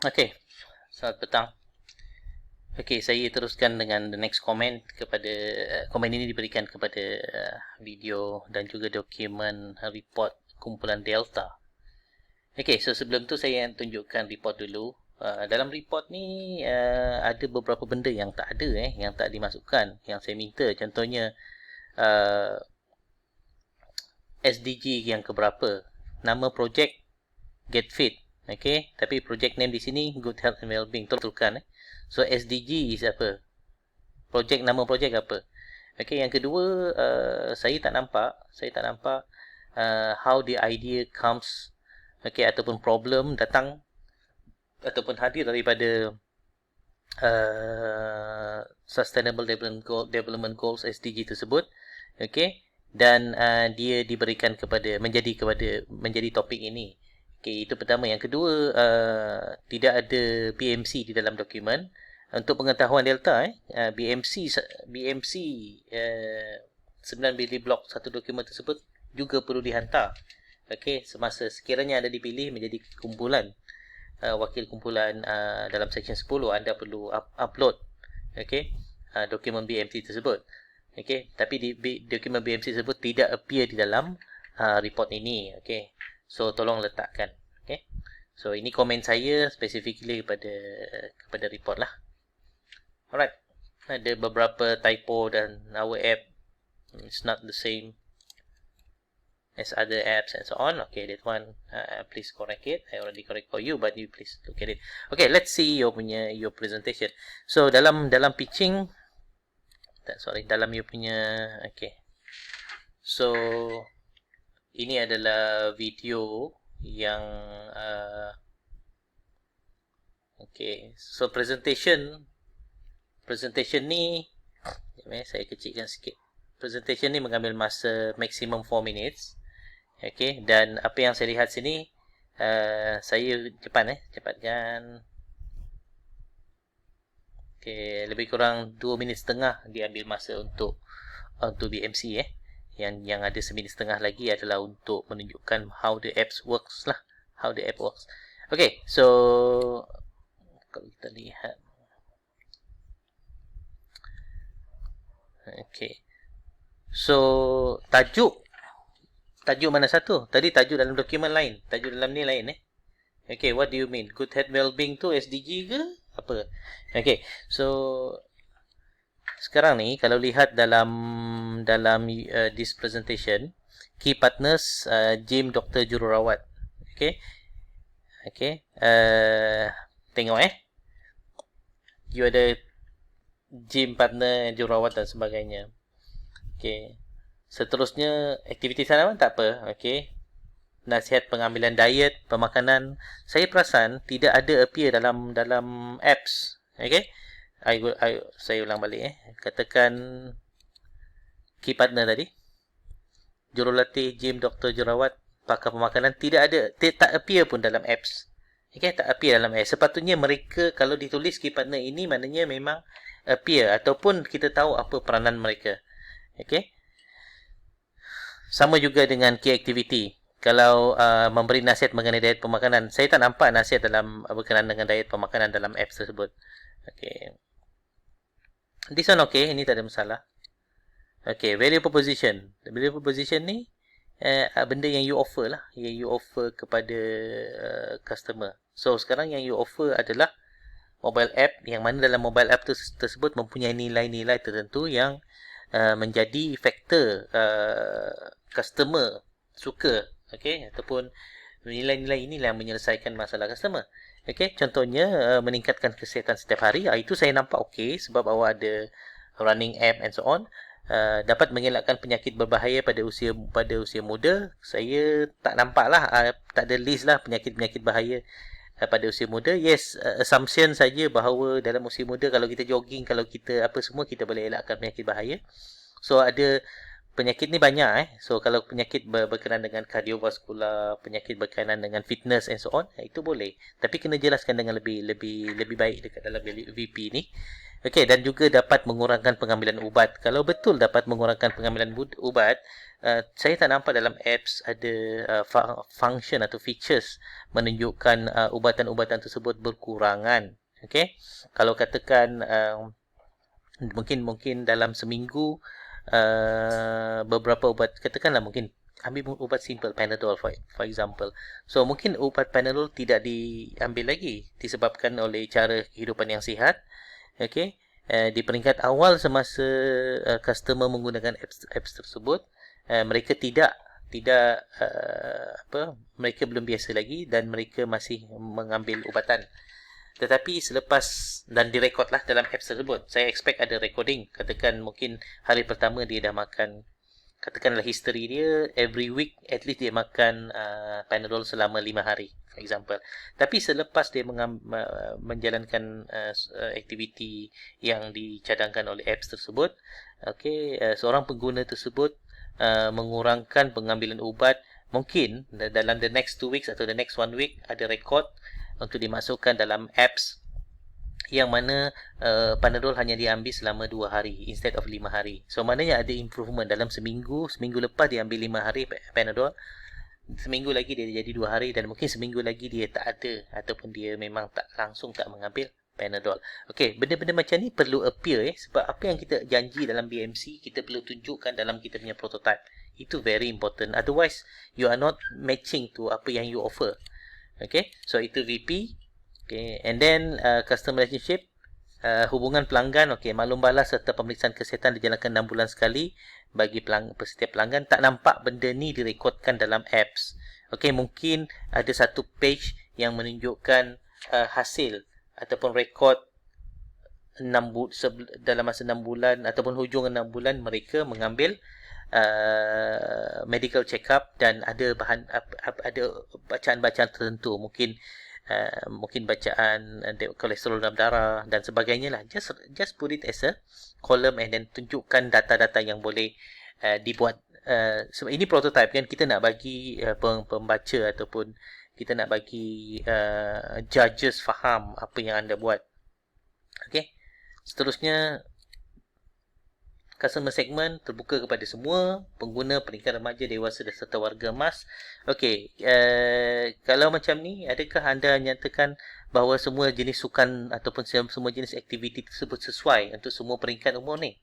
Okey, selamat petang. Okey, saya teruskan dengan the next comment kepada komen ini diberikan kepada video dan juga dokumen report kumpulan Delta. Okey, so sebelum tu saya tunjukkan report dulu. Dalam report ni ada beberapa benda yang tak ada yang tak dimasukkan, yang saya minta. Contohnya SDG yang keberapa, nama projek Get Fit. Okey, tapi project name di sini Good Health and Wellbeing. Betulkan So SDG is apa? Nama projek apa? Okey, yang kedua saya tak nampak how the idea comes, okey, ataupun problem datang ataupun hadir daripada Sustainable Development Goals SDG tersebut. Okey, dan dia diberikan menjadi topik ini. Okey, itu pertama. Yang kedua, tidak ada BMC di dalam dokumen. Untuk pengetahuan Delta, BMC 9 bili blok satu dokumen tersebut juga perlu dihantar. Okey, semasa sekiranya anda dipilih menjadi wakil kumpulan dalam seksyen 10, anda perlu upload dokumen BMC tersebut. Okey, tapi dokumen BMC tersebut tidak appear di dalam report ini. Okey, so tolong letakkan. Okey, so ini komen saya specifically kepada report lah. Alright, ada beberapa typo dan our app it's not the same as other apps and so on. Okay, that one please correct it. I already correct for you, but you please look at it. Okay, let's see your presentation. So dalam pitching, dalam you punya, okay. So ini adalah video yang okay. So presentation ni saya kecilkan sikit. Presentation ni mengambil masa maksimum 4 minutes. Okay, dan apa yang saya lihat sini, saya cepatkan. Okay, lebih kurang 2 minit setengah diambil masa untuk BMC yang ada 1 minit setengah lagi adalah untuk menunjukkan how the app works. Okay, so kalau kita lihat, okay, so tajuk mana satu? Tadi tajuk dalam dokumen lain, tajuk dalam ni lain Okay, what do you mean? Good health well-being tu SDG ke apa? Okay, so sekarang ni kalau lihat dalam this presentation, key partners gym doktor jururawat. Okay, tengok you ada gym partner, jururawat dan sebagainya. Okay, seterusnya aktiviti sanaman tak apa. Okay, nasihat pengambilan diet, pemakanan, saya perasan tidak ada appear dalam apps. Okay, saya ulang balik katakan key partner tadi, jurulatih, gym, doktor, jururawat, pakar pemakanan, tak appear pun dalam apps. Okay, tak appear dalam apps. Sepatutnya mereka kalau ditulis key partner ini maknanya memang appear ataupun kita tahu apa peranan mereka. Okay, sama juga dengan key activity. Kalau memberi nasihat mengenai diet pemakanan, saya tak nampak nasihat berkenaan dengan diet pemakanan dalam apps tersebut. Okay, this one okay, ini tak ada masalah. Okay, value proposition. Value proposition ni benda yang you offer lah, yang you offer kepada customer. So sekarang yang you offer adalah mobile app, yang mana dalam mobile app tersebut mempunyai nilai-nilai tertentu yang menjadi faktor customer suka, okay, ataupun nilai-nilai inilah yang menyelesaikan masalah customer. Okay, contohnya meningkatkan kesihatan setiap hari, itu saya nampak okay sebab awak ada running app and so on. Dapat mengelakkan penyakit berbahaya pada usia muda. Saya tak nampak lah, tak ada list lah penyakit-penyakit bahaya pada usia muda. Yes, assumption saja bahawa dalam usia muda kalau kita jogging, kalau kita apa semua, kita boleh elakkan penyakit bahaya. So ada penyakit ni banyak So kalau penyakit berkenaan dengan kardiovaskular, penyakit berkenaan dengan fitness and so on, itu boleh. Tapi kena jelaskan dengan lebih baik dekat dalam VP ni. Okey, dan juga dapat mengurangkan pengambilan ubat. Kalau betul dapat mengurangkan pengambilan ubat, saya tak nampak dalam apps ada function atau features menunjukkan ubatan-ubatan tersebut berkurangan. Okey. Kalau katakan mungkin dalam seminggu beberapa ubat, katakanlah mungkin ambil ubat simple Panadol for example. So mungkin ubat Panadol tidak diambil lagi disebabkan oleh cara kehidupan yang sihat. Okey. Di peringkat awal semasa customer menggunakan apps tersebut, mereka tidak mereka belum biasa lagi dan mereka masih mengambil ubatan. Tetapi selepas dan direkodlah dalam apps tersebut, saya expect ada recording. Katakan mungkin hari pertama dia dah makan, katakanlah history dia every week at least dia makan Panadol selama 5 hari for example. Tapi selepas dia menjalankan aktiviti yang dicadangkan oleh apps tersebut, seorang pengguna tersebut mengurangkan pengambilan ubat, mungkin dalam the next 2 weeks atau the next 1 week ada rekod untuk dimasukkan dalam apps yang mana Panadol hanya diambil selama 2 hari instead of 5 hari. So maknanya ada improvement dalam seminggu lepas dia ambil 5 hari Panadol, seminggu lagi dia jadi 2 hari, dan mungkin seminggu lagi dia tak ada ataupun dia memang tak mengambil Panadol. Okey, benda-benda macam ni perlu appear sebab apa yang kita janji dalam BMC kita perlu tunjukkan dalam kita punya prototype. Itu very important. Otherwise you are not matching to apa yang you offer. Okay, so itu VP. Okay, and then customer relationship, hubungan pelanggan. Okay, maklum balas serta pemeriksaan kesihatan dijalankan 6 bulan sekali bagi setiap pelanggan. Tak nampak benda ni direkodkan dalam apps. Okay, mungkin ada satu page yang menunjukkan hasil ataupun rekod dalam masa 6 bulan ataupun hujung 6 bulan mereka mengambil medical check up dan ada bacaan-bacaan tertentu, mungkin bacaan kolesterol dalam darah dan sebagainya lah. Just put it as a column and then tunjukkan data-data yang boleh dibuat. So ini prototype kan, kita nak bagi pembaca ataupun kita nak bagi judges faham apa yang anda buat. Okay, seterusnya customer segment terbuka kepada semua pengguna peringkat remaja, dewasa dan serta warga emas. Okey, kalau macam ni, adakah anda nyatakan bahawa semua jenis sukan ataupun semua jenis aktiviti tersebut sesuai untuk semua peringkat umur ni?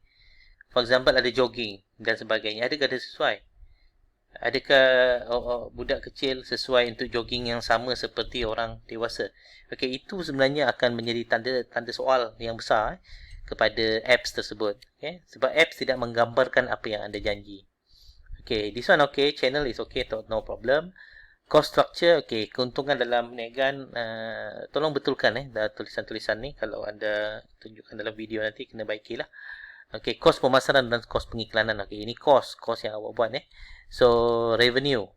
For example, ada jogging dan sebagainya. Adakah ada sesuai? Adakah budak kecil sesuai untuk jogging yang sama seperti orang dewasa? Okey, itu sebenarnya akan menjadi tanda soal yang besar kepada apps tersebut. Okay? Sebab apps tidak menggambarkan apa yang anda janji. Okay, this one okay, channel is okay, no problem. Cost structure, okay, keuntungan dalam perniagaan, tolong betulkan tulisan-tulisan ni. Kalau anda tunjukkan dalam video nanti, kena baikilah. Okay, kos pemasaran dan kos pengiklanan. Okay, ini kos yang awak buat. So, revenue.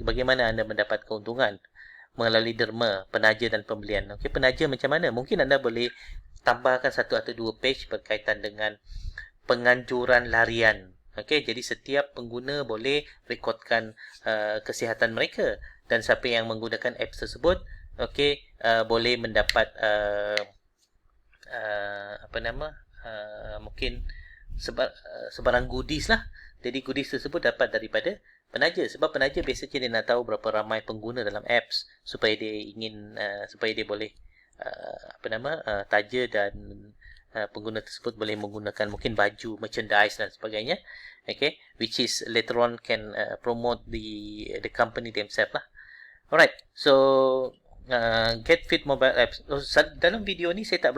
Bagaimana anda mendapat keuntungan melalui derma, penaja dan pembelian. Okay, penaja macam mana? Mungkin anda boleh tambahkan 1 atau 2 page berkaitan dengan penganjuran larian. Okey, jadi setiap pengguna boleh rekodkan kesihatan mereka, dan siapa yang menggunakan apps tersebut, okey, boleh mendapat mungkin sebarang goodies lah. Jadi goodies tersebut dapat daripada penaja, sebab penaja biasanya dia nak tahu berapa ramai pengguna dalam apps supaya dia boleh taja dan pengguna tersebut boleh menggunakan mungkin baju, merchandise dan sebagainya, okay, which is later on can promote the company themselves lah. Alright, so Get Fit mobile apps. Dalam video ni saya tak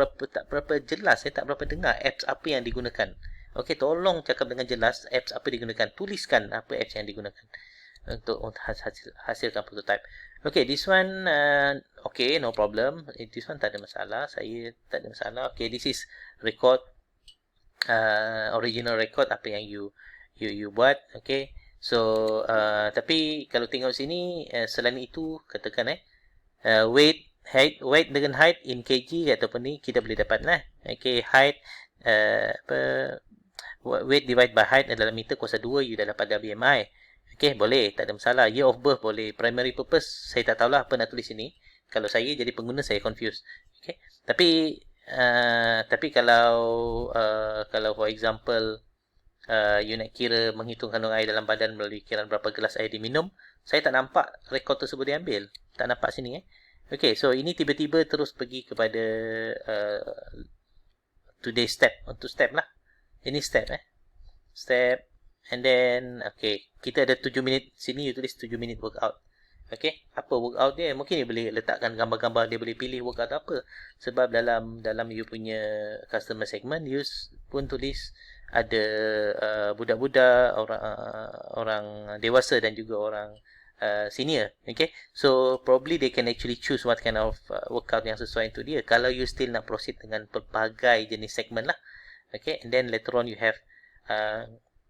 berapa jelas, saya tak berapa dengar apps apa yang digunakan. Okay, tolong cakap dengan jelas apps apa digunakan, tuliskan apa apps yang digunakan untuk hasilkan prototype. Okay, this one okay, no problem. This one tak ada masalah, saya tak ada masalah. Okay, this is record, original record apa yang you buat. Okay, so tapi kalau tengok sini, selain itu katakan weight dengan height in kg ataupun ni kita boleh dapat lah. Okay, height weight divide by height adalah meter kuasa 2, you dah dapat dah BMI. Okay, boleh, tak ada masalah. Year of birth boleh. Primary purpose, saya tak tahulah apa nak tulis sini. Kalau saya jadi pengguna, saya confused. Okay, tapi kalau for example, you nak kira menghitung kandungan air dalam badan melalui kiraan berapa gelas air diminum, saya tak nampak rekod tersebut diambil. Tak nampak sini. Okay, so ini tiba-tiba terus pergi kepada today's step. Untuk step lah. Ini step step, and then okay, kita ada 7 minit sini, you tulis 7 minit workout. Okay, apa workout dia? Mungkin you boleh letakkan gambar-gambar, dia boleh pilih workout apa. Sebab dalam you punya customer segment, you pun tulis ada budak-budak, orang dewasa dan juga orang senior. Okay, so probably they can actually choose what kind of workout yang sesuai untuk dia. Kalau you still nak proceed dengan pelbagai jenis segmen lah. Okay, and then later on you have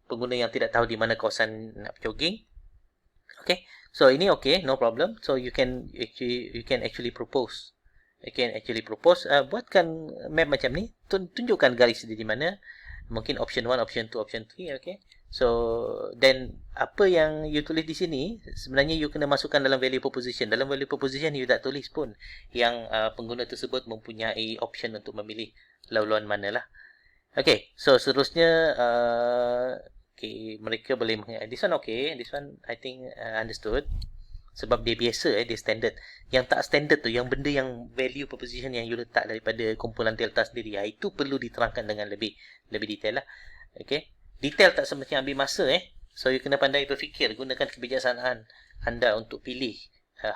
pengguna yang tidak tahu di mana kawasan nak jogging. Okay, so ini okay, no problem. So you can actually propose. Buatkan map macam ni, tunjukkan garis dia di mana. Mungkin option 1, option 2, option 3. Okay, so then apa yang you tulis di sini sebenarnya you kena masukkan dalam value proposition. Dalam value proposition you tak tulis pun yang pengguna tersebut mempunyai option untuk memilih laluan mana lah. Okay, so seterusnya okay, mereka boleh this one okay, this one I think understood. Sebab dia biasa dia standard. Yang tak standard tu, yang benda yang value proposition yang you letak daripada kumpulan delta sendiri, itu perlu diterangkan dengan lebih detail lah. Okay, detail tak semestinya ambil masa so you kena pandai berfikir, gunakan kebijaksanaan anda untuk pilih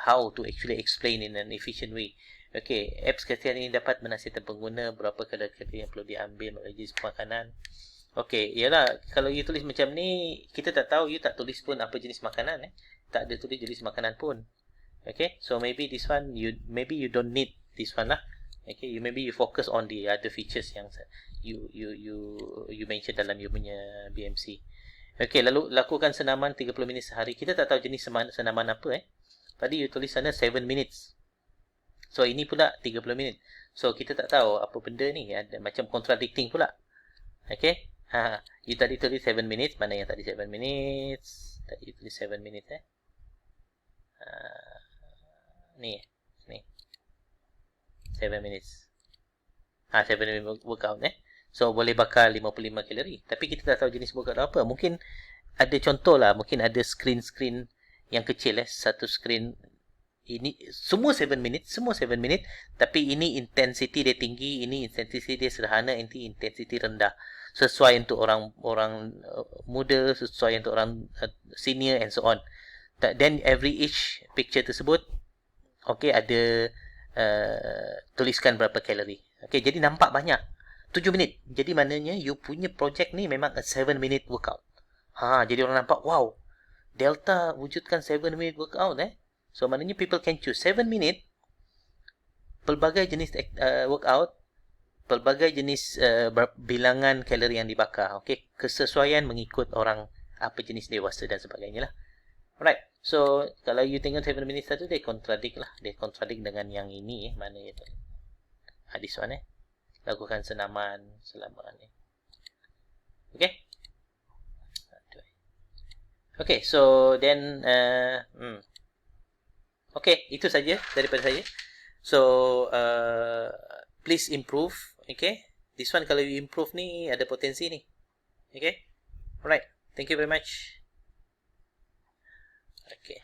how to actually explain in an efficient way. Okay, apps kasihan ini dapat menasihatkan pengguna berapa kadar-kadar yang perlu diambil melalui jenis makanan. Okay, ialah kalau you tulis macam ni, kita tak tahu, you tak tulis pun apa jenis makanan tak ada tulis jenis makanan pun. Okay, so maybe this one you don't need this one lah. Okay, maybe you focus on the other features yang you mention dalam you punya BMC. Okay, lalu lakukan senaman 30 minit sehari. Kita tak tahu jenis senaman apa Tadi you tulis sana 7 minutes. So ini pula 30 minit. So kita tak tahu apa benda ni, ada macam contradicting pula. Okay, you tadi tulis 7 minutes, mana yang tadi 7 minutes? Tadi you tulis 7 minutes ni 7 minutes. 7 minutes workout So boleh bakar 55 kalori. Tapi kita tak tahu jenis workout apa. Mungkin ada contoh lah, mungkin ada screen yang kecil satu screen ini semua 7 minit, tapi ini intensity dia tinggi, ini intensity dia sederhana, ini intensity rendah. Sesuai untuk orang muda, sesuai untuk orang senior and so on. Then each picture tersebut okay, ada tuliskan berapa kalori. Okay, jadi nampak banyak 7 minit. Jadi maknanya you punya project ni memang a 7 minute workout. Jadi orang nampak, wow, Delta wujudkan 7 minute workout So maknanya people can choose 7 minit, pelbagai jenis workout, pelbagai jenis bilangan kalori yang dibakar. Okay, kesesuaian mengikut orang apa jenis dewasa dan sebagainya lah. Alright, so kalau you tengok 7 minutes tadi, dia contradict dengan yang ini mana itu. This one lakukan senaman selama ni. Okay. Okay, so then okay, itu saja daripada saya. So please improve. Okay, this one kalau you improve ni ada potensi ni. Okay, alright, thank you very much. Okay.